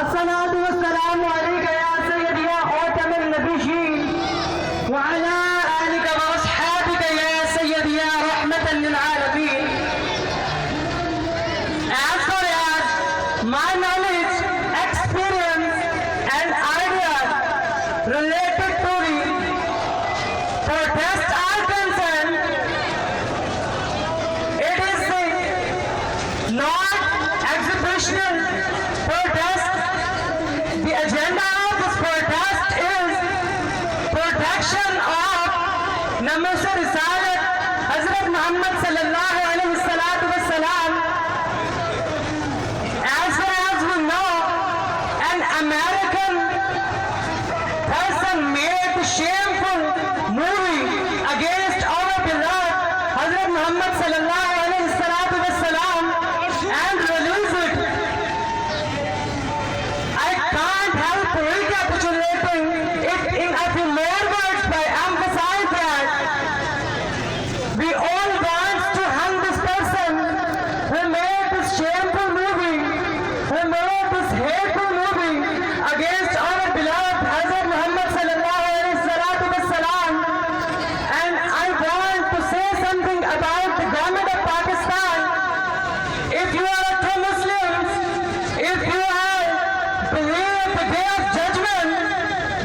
الصلاة والسلام عليك يا سيدي يا خاتم النبيين وعلى آلك وأصحابك يا سيدي يا رحمة للعالمين. As far as my knowledge, experience and ideas related to the protest are concerned, it is the non-exhibitional protest. The agenda of this protest is protection of Namus Risalat Hazrat Muhammad sallallahu alaihi wasallam. As far as we know, an American person made the shameful movie against our beloved Hazrat Muhammad sallallahu alaihi wasallam and released it. I can't help recapitulating it in a few more words by emphasizing that we all want to hang this person who made this shameful movie, who made this hateful movie against our beloved Hazrat Muhammad sallallahu alaihi wasallam. And I want to say something about the government of Pakistan. If you are a true Muslims, if you are believe the day of judgment,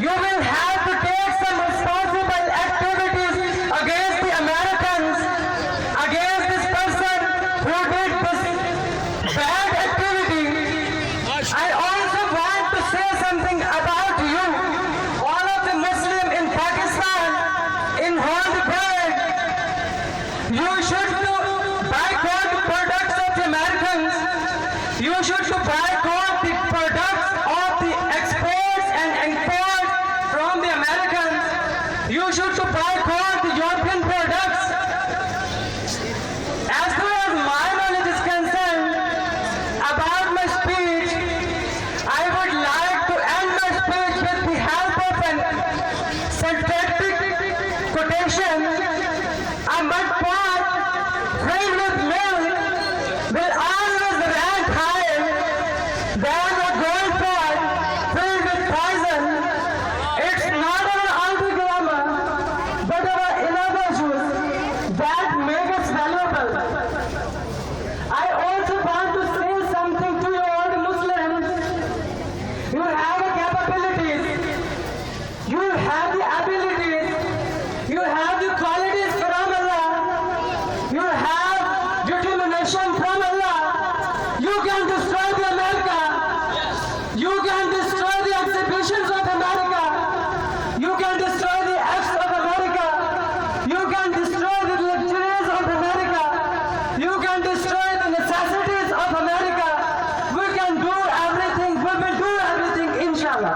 you will have to take some responsible activities against the Americans, against this person who did this bad activity. I also want to say something about you, all of the Muslims in Pakistan, in whole the world. You should to boycott the products of the Americans. You should to boycott the products of the exports and imports from the Americans. You should to boycott the European products. As far as my knowledge is concerned about my speech, I would like to end my speech with the help of an synthetic quotation. A mud pot filled with milk will always rank higher than a gold pot filled with poison. It's not our anti-glamour, but our inner virtues that make us valuable. I also want to say something to you all Muslims. You have the capabilities, you have the abilities, you have the qualities from Allah, you have determination from Allah. You can destroy the America, you can destroy the exhibitions of America, you can destroy the acts of America, you can destroy the luxuries of America, you can destroy the necessities of America. We can do everything, we will do everything, inshallah.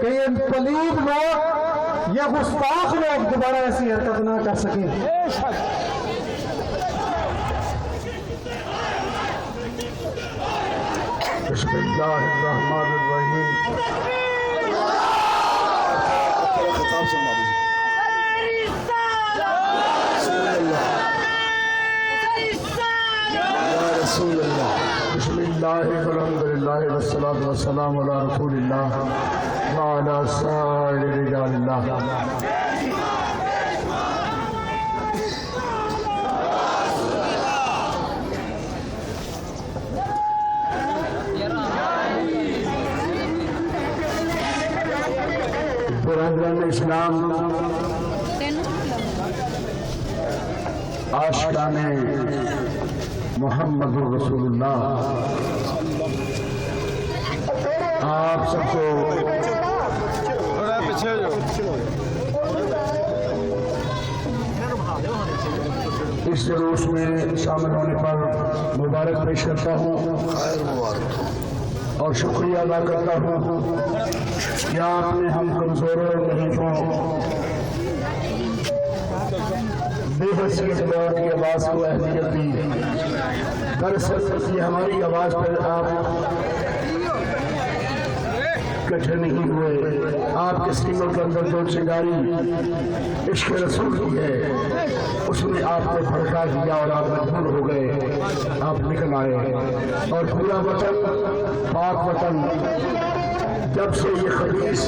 کہ یہ پلید لوگ یا گستاخ لوگ دوبارہ ایسی حرکت نہ کر سکیں. بسم اللہ الرحمن الرحیم. بسم اللہ الحمدللہ والصلاة والسلام علی رسول اللہ وعلی سائر رجال اللہ. برادران اسلام، عاشقان محمد رسول اللہ، آپ سب کو اس جلوس میں شامل ہونے پر مبارک پیش کرتا ہوں اور شکریہ ادا کرتا ہوں کہ آپ نے ہم کمزوروں ضعیفوں بے بسی جماعت کی آواز کو اہمیت دی. دراصل یہ ہماری آواز پر آپ کٹھے نہیں ہوئے، آپ کے سینوں کے اندر جو چنگاری عشق رسول کی ہے اس نے آپ کو بھڑکا دیا اور آپ مجبور ہو گئے، آپ نکل آئے. اور پورا وطن، پاک وطن، جب سے یہ خبیث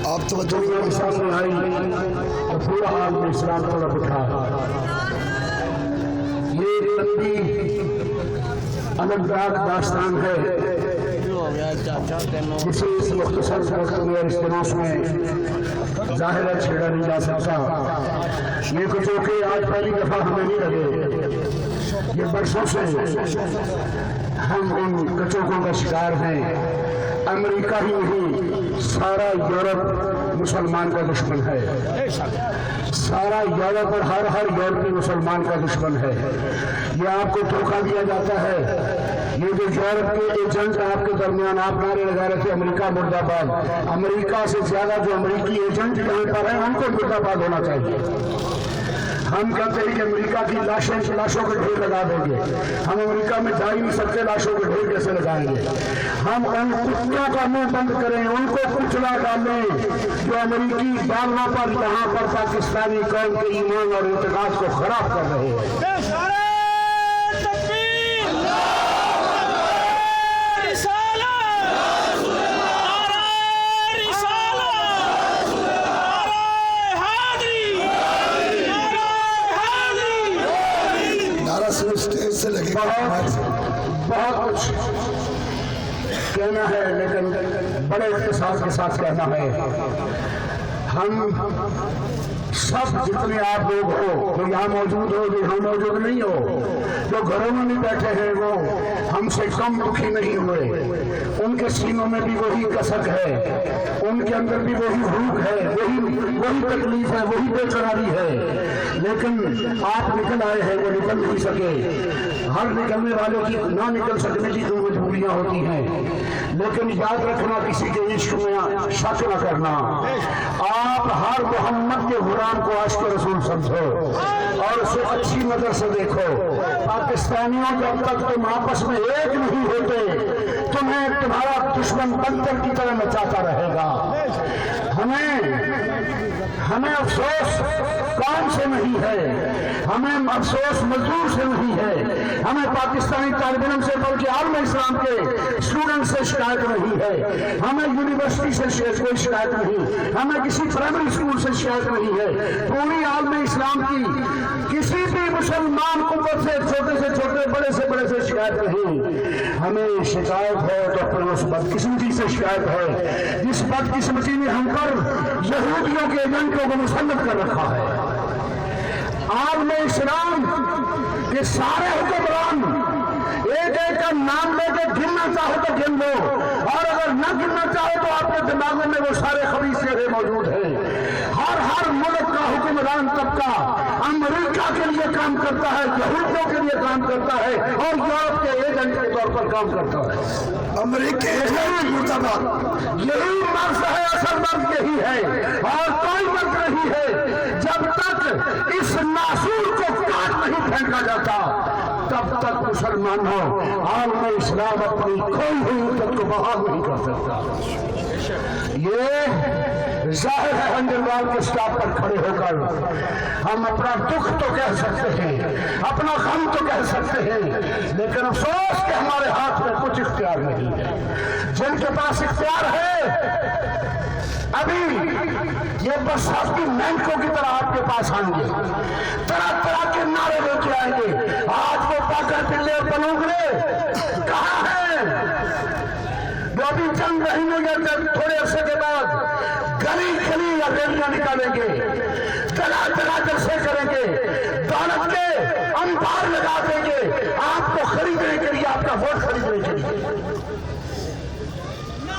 آپ توجہ کے سامنے آئی تو پورا عالم اسلام طرف اٹھا. یہ لمبی الگ داستان ہے جسے اس مختصر وقت میں اور اس جلوس میں ظاہرہ چھیڑا نہیں جا سکتا. یہ کچھ کہ آج پہلی دفعہ ہمیں نہیں لگے، یہ برسوں سے ہم ان کچوکوں کا شکار ہیں. امریکہ ہی نہیں، سارا یورپ مسلمان کا دشمن ہے، سارا یورپ اور ہر یورپی مسلمان کا دشمن ہے. یہ آپ کو دھوکہ دیا جاتا ہے. یہ جو یورپ کے ایجنٹ آپ کے درمیان آپ نعرے لگا رہے تھے امریکہ مرد آباد، امریکہ سے زیادہ جو امریکی ایجنٹ یہاں پر ہیں ان کو مرد آباد ہونا چاہیے. ہم کہتے ہیں کہ امریکہ کی لاشوں کے ڈھیر لگا دیں گے. ہم امریکہ میں جا ہی نہیں سکتے، لاشوں کے ڈھیر کیسے لگائیں گے؟ ہم ان کتوں کا منہ بند کریں، ان کو کچلا ڈالیں جو امریکی بالوں پر یہاں پر پاکستانی قوم کے ایمان اور اعتقاد کو خراب کر رہے ہیں. بہت کچھ کہنا ہے لیکن بڑے اختصار کے ساتھ کہنا ہے. ہم سب جتنے آپ لوگ ہو جو یہاں موجود ہو، جو یہاں موجود نہیں ہو، جو گھروں میں نہیں بیٹھے ہیں، وہ ہم سے کم دکھی نہیں ہوئے. ان کے سینوں میں بھی وہی کسک ہے، ان کے اندر بھی وہی بھوک ہے، وہی تکلیف ہے، وہی بے قراری ہے. لیکن آپ نکل آئے ہیں، وہ نکل نہیں سکے. ہر نکلنے والے کی نہ نکل سکنے کی جو مجبوریاں ہوتی ہیں، لیکن یاد رکھنا کسی کے عشق میں شک نہ کرنا. آپ ہر محمد کے غلام کو عاشق رسول سمجھو اور اسے اچھی نظر سے دیکھو. پاکستانیوں جب تک تم آپس میں ایک نہیں ہوتے تمہیں تمہارا دشمن بندر کی طرح نچاتا رہے گا. ہمیں افسوس کام سے نہیں ہے، ہمیں افسوس مزدور سے نہیں ہے، ہمیں پاکستانی طالب علم سے بلکہ عالم اسلام کے اسٹوڈنٹ سے شکایت نہیں ہے، ہمیں یونیورسٹی سے کوئی شکایت نہیں، ہمیں کسی پرائمری اسکول سے شکایت نہیں ہے. پوری عالم اسلام کی کسی بھی مسلمان قوت سے چھوٹے بڑے سے شکایت نہیں. ہمیں شکایت ہے تو اپنے اس بدقسمتی سے شکایت ہے جس بدقسمتی نے ہم پر یہودیوں کے ایجنٹوں کو مسلط کر رکھا ہے. عالم اسلام کے سارے حکمران ایک کا نام لے کے گننا چاہو تو گن لو. اور اگر نہ گننا چاہے تو آپ کے دماغوں میں وہ سارے خبیث چہرے موجود ہیں. ہر ملک کا حکمران طبقہ امریکہ کے لیے کام کرتا ہے, یہودیوں کے لیے کام کرتا ہے, اور یورپ کے ایجنٹ کے طور پر کام کرتا ہے. امریکہ یہی مرض ہے, اصل مرض یہی ہے, اور کوئی مرض نہیں ہے. جب تک اس ناسور کو کاٹ نہیں پھینکا جاتا تب تک مسلمانوں عالم اسلام اپنی کھوئی ہوئی عزت کو بحال نہیں کر سکتا. یہ ظاہر ہے ہنڈروال کے سٹاپ پر کھڑے ہو کر ہم اپنا دکھ تو کہہ سکتے ہیں, اپنا غم تو کہہ سکتے ہیں, لیکن افسوس کہ ہمارے ہاتھ میں کچھ اختیار نہیں ہے. جن کے پاس اختیار ہے ابھی یہ برساتی مینکوں کی طرح آپ کے پاس آئیں گے, طرح طرح کے نعرے لے کے آئیں گے. آج وہ پاکر پلے اور بلوگرے کہاں ہیں جو ابھی چند مہینے یا تھوڑے عرصے کے بعد گلی گلی یا ریلیاں نکالیں گے, طرح طرح جلسے کریں گے, دولت کے انبار لگا دیں گے آپ کو خریدنے کے لیے, آپ کا ووٹ خریدنے کے لیے.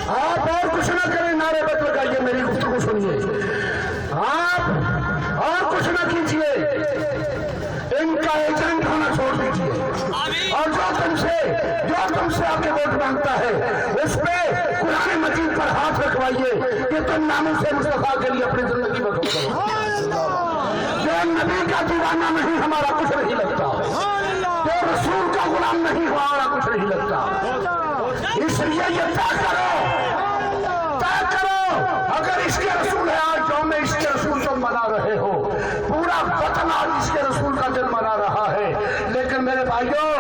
آپ اور کچھ نہ کریں, نعرے بت لگائیے, میری گفتگو سنیے, آپ اور کچھ نہ کیجیے, ان کا ایجنٹ ہونا چھوڑ دیجیے, اور جو تم سے آپ کے ووٹ مانگتا ہے اس پہ قرآن مجید پر ہاتھ رکھوائیے کہ تم ناموس مصطفیٰ کے لیے اپنی زندگی میں دو کرو. جو نبی کا دیوانہ نہیں ہمارا کچھ نہیں لگتا, جو رسول کا غلام نہیں ہمارا کچھ نہیں لگتا. اس لیے یہ طے کرو اگر اس کے رسول ہے آج جو میں اس کے رسول کو منا رہے ہو, پورا وطن آج اس کے رسول کا دن منا رہا ہے. لیکن میرے بھائیوں,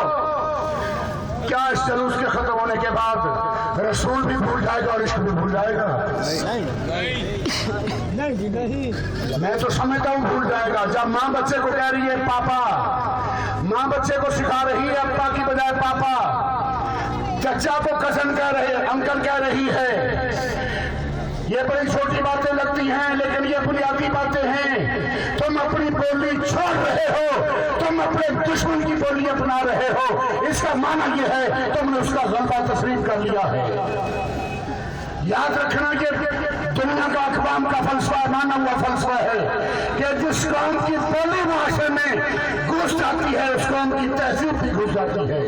کیا اس جلوس کے ختم ہونے کے بعد رسول بھی بھول جائے گا اور عشق بھی بھول جائے گا؟ نہیں, میں تو سمجھتا ہوں بھول جائے گا. جب ماں بچے کو کہہ رہی ہے پاپا, ماں بچے کو سکھا رہی ہے ابا کی بجائے پاپا, چچا کو کزن کہہ رہے, انکل کہہ رہی ہے, یہ بڑی چھوٹی باتیں لگتی ہیں لیکن یہ بنیادی باتیں ہیں. تم اپنی بولی چھوڑ رہے ہو, تم اپنے دشمن کی بولی اپنا رہے ہو, اس کا معنی یہ ہے تم نے اس کا غلبہ تسلیم کر لیا ہے. یاد رکھنا کہ دنیا کا اقوام کا فلسفہ مانا ہوا فلسفہ ہے کہ جس قوم کی بولی معاشرے میں گھس جاتی ہے اس قوم کی تہذیب بھی گھس جاتی ہے.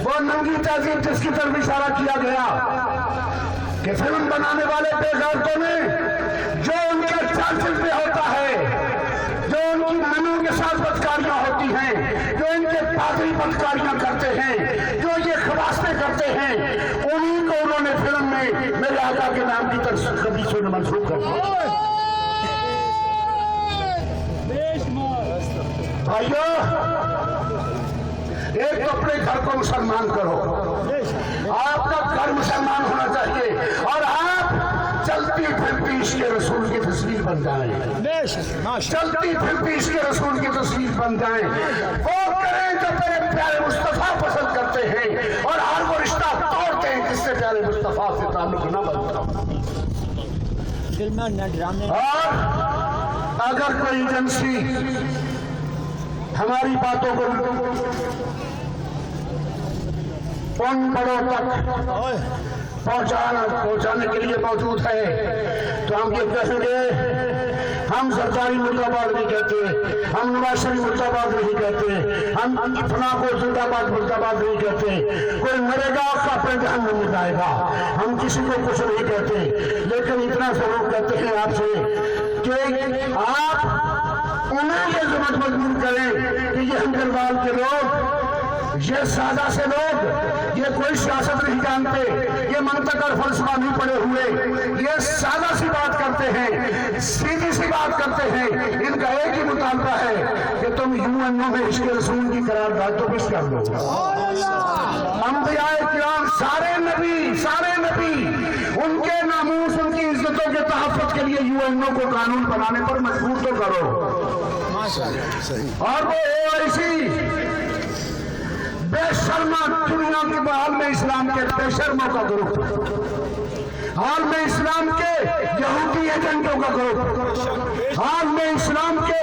وہ ننگی تہذیب جس کی طرف اشارہ کیا گیا کہ فلم بنانے والے بے غیرتوں نے جو ان کے چرچل پہ ہوتا ہے, جو ان کی منوں کے ساتھ بدکاریاں ہوتی ہیں, جو ان کے پادری بدکاریاں کرتے ہیں, جو یہ خباستیں کرتے ہیں, انہیں کو انہوں نے فلم میں میرے آقا کے نام کی طرف خبیثوں نے منسوخ کر دیا. بھائیو, ایک تو اپنے گھر کو مسلمان کرو, آپ کا گھر مسلمان ہونا چاہیے, اور آپ چلتی پھرتی عشق رسول کی تصویر بن جائیں, چلتی پھرتی عشق رسول کی تصویر بن جائیں. وہ کریں جو میرے پیارے مصطفیٰ پسند کرتے ہیں, اور ہر وہ رشتہ توڑتے ہیں جس سے پیارے مصطفیٰ سے تعلق نہ بنتا. اور اگر کوئی ایجنسی ہماری باتوں کو ان بڑوں تک پہنچانے کے لیے موجود ہے تو ہم یہ کہیں گے, ہم زرداری مرد آباد نہیں کہتے, ہم نواز شریف مرد آباد نہیں کہتے, ہم فلاں کو زندہ آباد مرد آباد نہیں کہتے. کوئی مرے گا اپنے جہنم میں جائے گا, ہم کسی کو کچھ نہیں کہتے. لیکن اتنا ضرور کہتے ہیں آپ سے کہ آپ انہیں یہ ضرورت مجبور کریں کہ یہ ہنگروال کے لوگ, یہ سادہ سے لوگ, یہ کوئی سیاست نہیں جانتے, یہ منطق اور فلسفہ نہیں پڑے ہوئے, یہ سادہ سی بات کرتے ہیں, سیدھی سی بات کرتے ہیں. ان کا ایک ہی مطالبہ ہے کہ تم UN میں عشق رسول کی قرارداد تو کس کر دو. انبیاء کرام سارے نبی ان کے ناموس, ان کی عزتوں کے تحفظ کے لیے UN کو قانون بنانے پر مجبور تو کرو. اور وہ OIC بے شرما دنیا کے عالم اسلام کے بے شرموں کا گروپ, عالم اسلام کے یہودی ایجنٹوں کا گروپ, عالم اسلام کے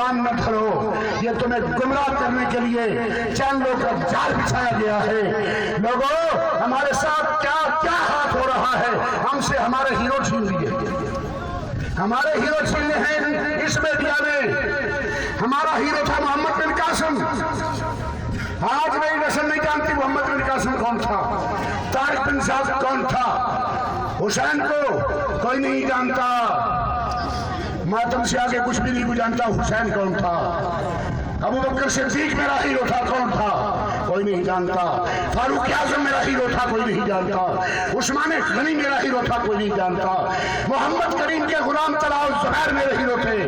کان نہ دھرو، یہ تمہیں گمراہ کرنے کے لیے چینلوں کا جال بچھایا گیا ہے۔ لوگوں ہمارے ساتھ کیا کیا ہاتھ ہو رہا ہے، ہم سے ہمارے ہیرو چھین لیے، ہمارے ہیرو چھینے ہیں اس میڈیا نے۔ ہمارا ہیرو تھا محمد بن قاسم، آج نئی نسل نہیں جانتی محمد بن قاسم کون تھا، طارق بن زیاد کون تھا، حسین کو کوئی نہیں جانتا، ماتم سے آگے کچھ بھی نہیں جانتا حسین کون تھا، ابو بکر صدیق میرا ہیرو تھا کون تھا کوئی نہیں جانتا، فاروق اعظم میرا ہیرو تھا کوئی نہیں جانتا، عثمان غنی میرا ہیرو تھا کوئی نہیں جانتا، محمد کریم کے غلام طلال زبیر میرے ہیرو تھے،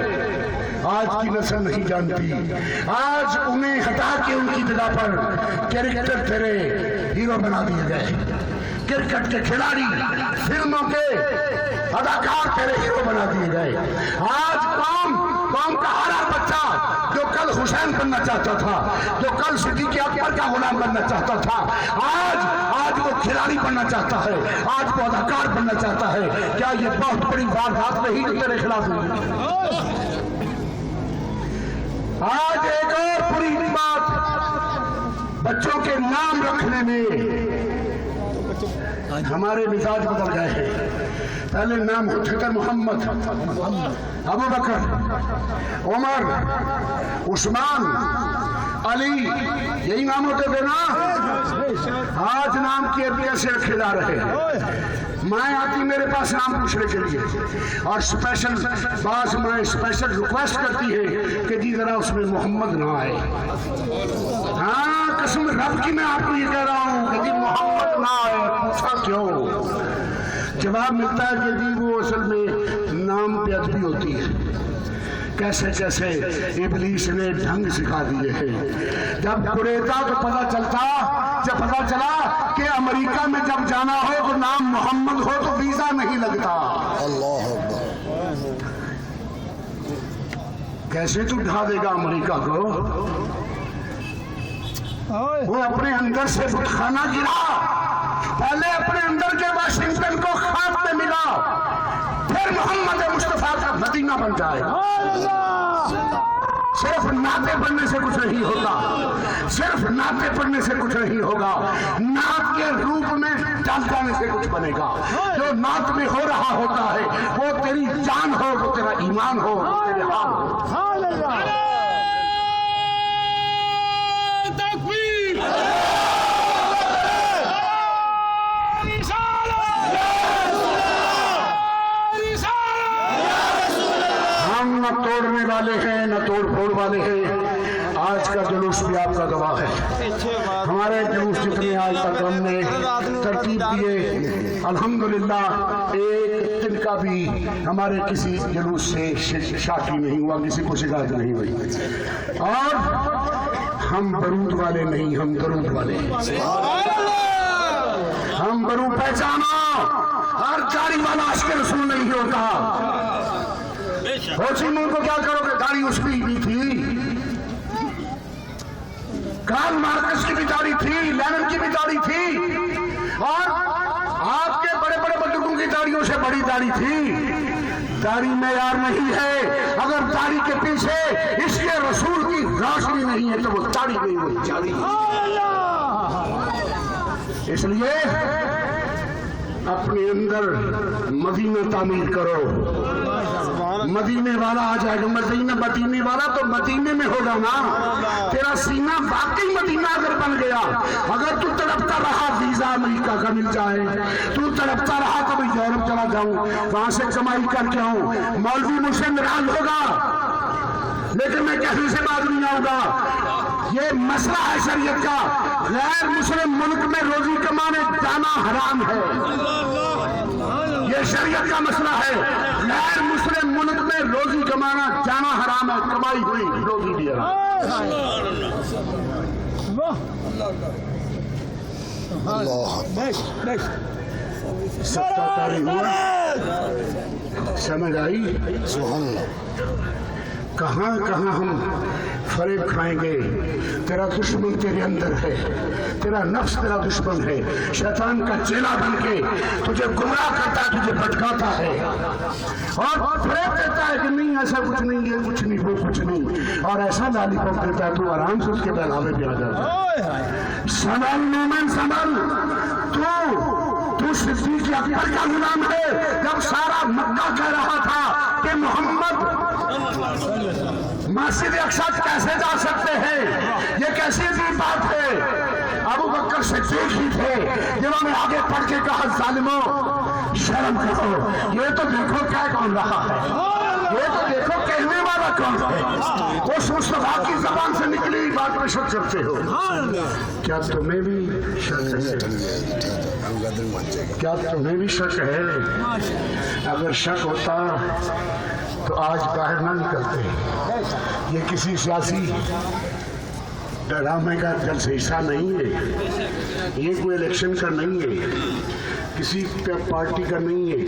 آج کی نسل نہیں جانتی۔ آج انہیں ہٹا کے ان کی جگہ پر کریکٹر تیرے ہیرو بنا دیے گئے، کرکٹ کے کھلاڑی، فلموں کے اداکار تیرے ہیرو بنا دیے گئے۔ آج قوم کا ہر بچہ جو کل حسین بننا چاہتا تھا، جو کل صدیق اکبر کا غلام بننا چاہتا تھا، آج وہ کھلاڑی بننا چاہتا ہے، آج وہ اداکار بننا چاہتا ہے۔ کیا یہ بہت بڑی واردات نہیں جو تیرے خلاف ہوئی؟ آج ایک اور بری بات، بچوں کے نام رکھنے میں ہمارے مزاج بدل گئے ہیں۔ پہلے نام ہوتے تھے محمد، ابو بکر، عمر، عثمان، علی، یہی نام ہوتے تھے نا۔ آج نام کی اہمیت سے رکھے جا رہے ہیں۔ مائیں آتی میرے پاس نام پوچھنے کے لیے، اور اسپیشل بعض مائیں اسپیشل ریکویسٹ کرتی ہے کہ جی ذرا اس میں محمد نہ آئے۔ ہاں قسم رب کی میں آپ کو یہ کہہ رہا ہوں کہ جی محمد نہ آئے۔ پوچھا کیوں؟ جواب ملتا ہے کہ جی وہ اصل میں نام پہ ادبی ہوتی ہے، کیسے کیسے ابلیس نے ڈھنگ سکھا دیے ہیں۔ جب قریتا تو پتہ چلتا، جب پتہ چلا کہ امریکہ میں جب جانا ہو تو نام محمد ہو تو ویزا نہیں لگتا۔ اللہ اکبر، کیسے تو ڈھا دے گا امریکہ کو؟ وہ اپنے اندر سے بتخانہ گرا، پہلے اپنے اندر کے واشنگٹن کو خاک میں ملا، پھر محمد مصطفیٰ کا مدینہ بن جائے گا۔ صرف نعتیں پڑھنے سے کچھ نہیں ہوگا، صرف نعتیں پڑھنے سے کچھ نہیں ہوگا، نعت کے روپ میں ڈال جانے سے کچھ بنے گا۔ جو نعت میں ہو رہا ہوتا ہے وہ تیری جان ہو، وہ تیرا ایمان ہو، وہ تیرے حال ہو۔ نہ توڑنے والے ہیں نہ توڑ پھوڑ والے ہیں۔ آج کا جلوس بھی آپ کا گواہ ہے۔ ہمارے جلوس جتنے آج تک ہم نے ترتیب دیے، الحمدللہ ایک دن کا بھی ہمارے کسی جلوس سے شاکی نہیں ہوا، کسی کو شکایت نہیں ہوئی۔ اور ہم درود والے نہیں، ہم درود والے ہیں۔ ہم درود پہچانا، ہر داڑھی والا عاشق رسول نہیں ہوتا۔ ہوچی منہ کو کیا کرو کہ داڑھی اس کی بھی تھی، کارل مارکس کی بھی داڑھی تھی، لینن کی بھی داڑھی تھی، اور آپ کے بڑے بڑے بزرگوں کی داڑھیوں سے بڑی داڑھی تھی۔ داڑھی معیار نہیں ہے، اگر داڑھی کے پیچھے عشق رسول کی روشنی نہیں ہے تو وہ داڑھی نہیں ہوئی داڑھی۔ اس لیے اپنے اندر مدینہ تعمیر کرو۔ مدینے والا آ جائے گا، مدینے والا تو مدینے میں ہوگا نا۔ تیرا سینہ واقعی مدینہ اگر بن گیا، اگر تو تڑپتا رہا ویزا امریکہ کا مل جائے، تو تڑپتا رہا تو میں یورپ چلا جاؤں، وہاں سے کمائی کر کے آؤں، مولوی مجھ سے ناراض ہوگا لیکن میں کہیں سے باز نہیں آؤں گا۔ یہ مسئلہ ہے شریعت کا، غیر مسلم ملک میں روزی کمانے جانا حرام ہے، یہ شریعت کا مسئلہ ہے۔ غیر مسلم ملک میں روزی کمانا جانا حرام ہے، کمائی ہوئی روزی بھی حرام۔ سمجھ آئی؟ کہاں کہاں ہم فریب کھائیں گے. تیرا دشمن تیرے اندر ہے, تیرا نفس تیرا دشمن ہے, شیطان کا چیلا بن کے تجھے گمراہ کرتا ہے, تجھے بھٹکاتا ہے اور فریب دیتا ہے کہ نہیں ایسا کچھ نہیں ہے, کچھ نہیں وہ کچھ نہیں, اور ایسا لالی پاپ دیتا ہے تو آرام سے اس کے بہلاوے پہ آ جاتا ہے. سنبھل مومن سنبھل, تو صدیق اکبر کا غلام ہے. جب سارا مکہ کہہ رہا تھا کہ محمد مسجد اقصی کیسے جا سکتے ہیں, یہ کیسی عجیب بات ہے, ابو بکر صدیق ہی تھے جنہوں نے آگے پڑھ کے کہا ظالموں شرم کرو, یہ تو دیکھو کیا کون رہا ہے, یہ تو دیکھو کہنے والا کون ہے. اس مصطفیٰ کی زبان سے نکلی بات پہ شک کرتے ہو. کیا تمہیں بھی شک ہے؟ کیا تمہیں بھی شک ہے؟ اگر شک ہوتا تو آج باہر نہ نکلتے. یہ کسی سیاسی ڈرامے کا جلسہ حصہ نہیں ہے, یہ کوئی الیکشن کا نہیں ہے, کسی پارٹی کا نہیں ہے.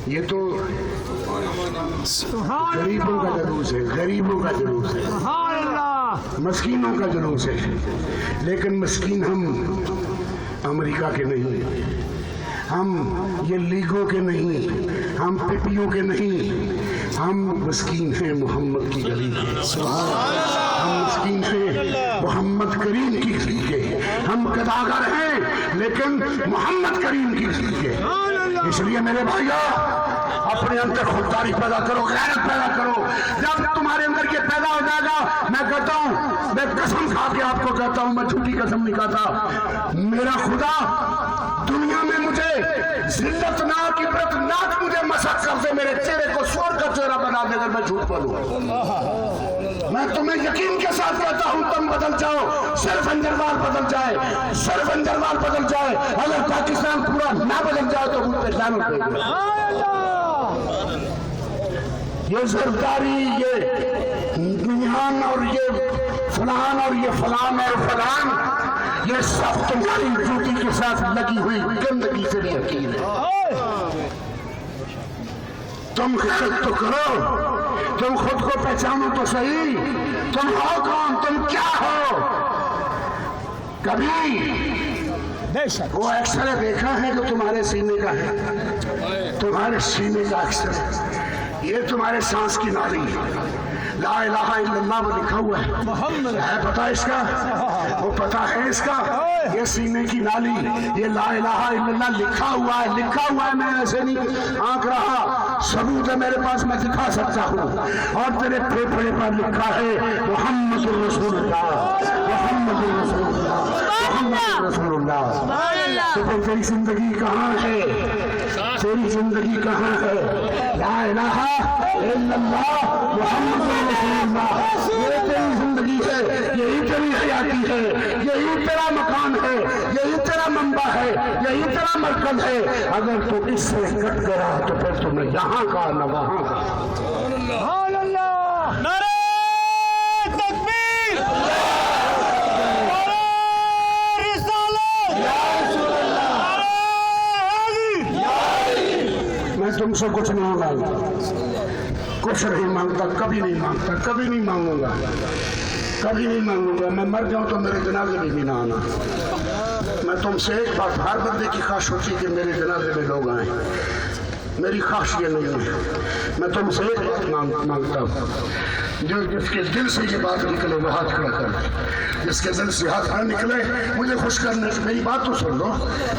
یہ تو غریبوں کا جلوس ہے, غریبوں کا جلوس ہے, مسکینوں کا جلوس ہے. لیکن مسکین ہم امریکہ کے نہیں ہیں, ہم یہ لیگوں کے نہیں, ہم پپیوں کے نہیں, ہم مسکین ہیں محمد کی گلی کے. ہم مسکین ہیں محمد کریم کی گلی کے. ہم گداگر ہیں لیکن محمد کریم کی گلی کے. اس لیے میرے بھائیو اپنے اندر خودداری پیدا کرو, غیرت پیدا کرو. جب تمہارے اندر یہ پیدا ہو جائے گا, میں کہتا ہوں, میں قسم کھا کے آپ کو کہتا ہوں, میں جھوٹی قسم نہیں کھاتا, میرا خدا دنیا میں مجھے ذلت ناک عبرت ناک مجھے مسخ کر دے, میرے چہرے کو سور کا چہرہ بنا دے اگر میں جھوٹ بولوں. میں تمہیں یقین کے ساتھ کہتا ہوں تم بدل جاؤ, صرف انجروال بدل جائے, صرف انجروال بدل جائے, اگر پاکستان پورا نہ بدل جائے تو مجھ پہ لعنت ہوگی. یہ زرداری, یہ میان اور یہ فلان اور یہ فلان اور فلان, یہ سب تمہاری ڈیوٹی کے ساتھ لگی ہوئی گندگی سے بھی یقین ہے. تم خدمت تو کرو, تم خود کو پہچانو تو صحیح, تم ہو کون, تم کیا ہو. کبھی وہ ایکسرے دیکھا ہے جو تمہارے سینے کا ہے, تمہارے سینے کا ایکسرے, یہ تمہارے سانس کی نالی ہے, لا الہ الا اللہ وہ لکھا ہوا ہے پتہ اس کا, وہ پتہ ہے اس کا, یہ سینے کی نالی, یہ لا الہ الا اللہ لکھا ہوا ہے, لکھا ہوا ہے. میں ایسے نہیں آنکھ رہا, ثبوت ہے میرے پاس, میں دکھا سکتا ہوں. اور تیرے پھیپھڑے پر لکھا ہے محمد رسول اللہ, محمد رسول اللہ, محمد رسول اللہ. تو پھر تیری زندگی کہاں ہے, تیری زندگی کہاں ہے؟ لا الہ الا اللہ محمد رسول اللہ, یہ تیری زندگی ہے, یہی تیری حیاتی ہے, یہی تیرا مکان ہے, یہی تیرا منبع ہے, یہی تیرا مرکز ہے. اگر تو اس سے کٹ گیا تو پھر تمہیں یہاں کا نہ وہاں کا. تم سے کچھ نہیں مانگتا, کچھ نہیں مانگتا, کبھی نہیں مانگتا, کبھی نہیں مانگوں گا, کبھی نہیں مانگوں گا. میں مر جاؤں تو میرے جنازے میں بھی نہ آنا. میں تم سے ایک بات, ہر بندے کی خواہش ہوتی ہے کہ میرے جنازے میں لوگ آئیں, میری خواہش یہ نہیں ہے. میں تم سے ایک بات مانگتا ہوں, جس کے دل سے یہ بات نکلے وہ ہاتھ کھڑا کر لے. جس کے دل سے ہاتھ نہ نکلے مجھے خوش کرنے سے, میری بات تو سن لو,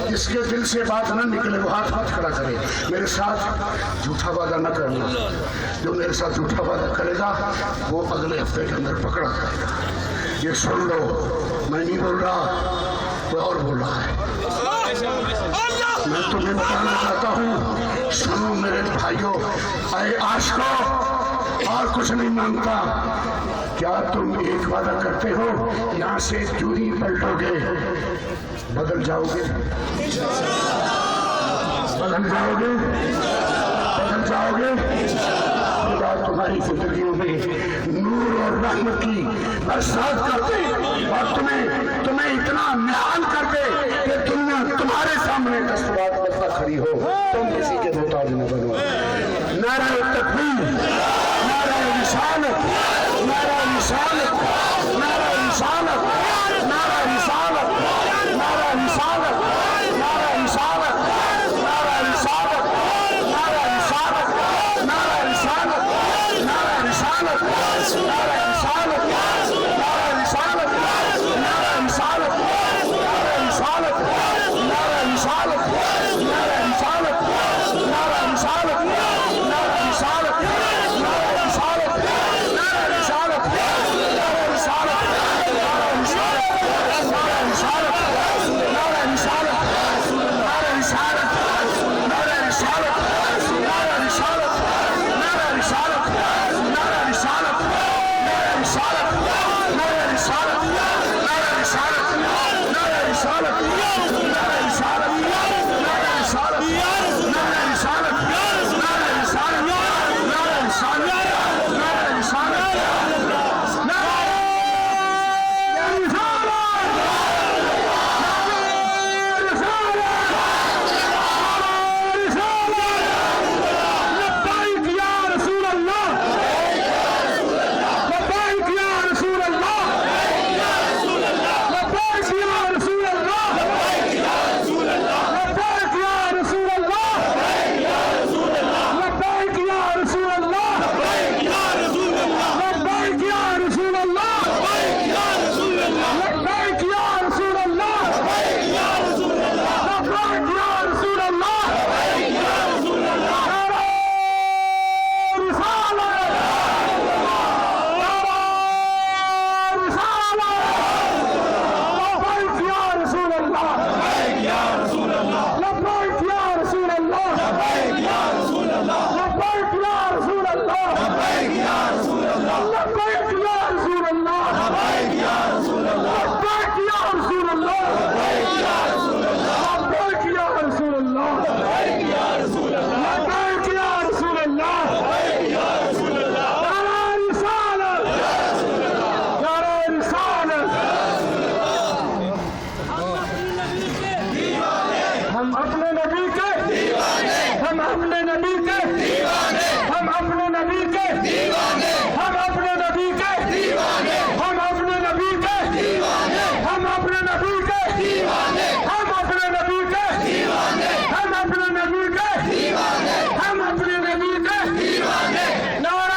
جس کے دل سے بات نہ نکلے وہ ہاتھ کھڑا کرے. میرے ساتھ جھوٹا وعدہ نہ کرنا, جو میرے ساتھ جھوٹا وعدہ کرے گا وہ اگلے ہفتے کے اندر پکڑا جائے گا. یہ سن لو, میں نہیں بول رہا, کوئی اور بول رہا ہے. میں تمہیں بتانا چاہتا ہوں, سنو میرے بھائیوں, اے عاشقوں, اور کچھ نہیں مانگتا. کیا تم ایک وعدہ کرتے ہو یہاں سے کیوں نہیں پلٹو گے؟ بدل جاؤ گے, بدل جاؤ گے, بدل جاؤ گے. خدا تمہاری زندگیوں میں نور اور رحمت کی برسات کر دے اور تمہیں اتنا نہال کر دے کہ دنیا تمہارے سامنے دستوار بستا کھڑی ہو, تم کسی کے محتاج نہ بنو. نعرہ تکبیر, نعرہ شان